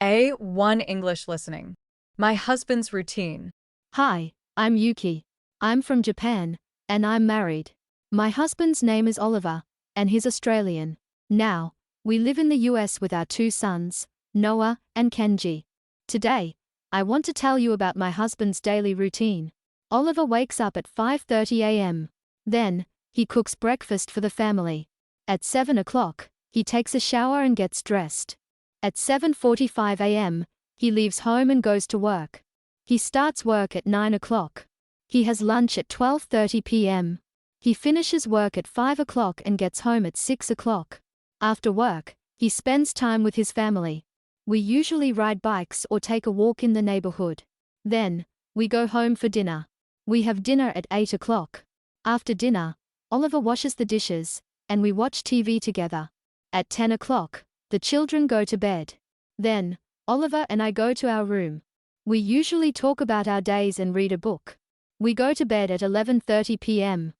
A1 English listening. My husband's routine. Hi, I'm Yuki. I'm from Japan, and I'm married. My husband's name is Oliver, and he's Australian. Now, we live in the US with our two sons, Noah and Kenji. Today, I want to tell you about my husband's daily routine. Oliver wakes up at 5:30 a.m. Then, he cooks breakfast for the family. At 7 o'clock, he takes a shower and gets dressed. At 7:45 a.m., he leaves home and goes to work. He starts work at 9 o'clock. He has lunch at 12:30 p.m. He finishes work at 5 o'clock and gets home at 6 o'clock. After work, he spends time with his family. We usually ride bikes or take a walk in the neighborhood. Then, we go home for dinner. We have dinner at 8 o'clock. After dinner, Oliver washes the dishes, and we watch TV together. At 10 o'clock, the children go to bed. Then, Oliver and I go to our room. We usually talk about our days and read a book. We go to bed at 11:30 p.m.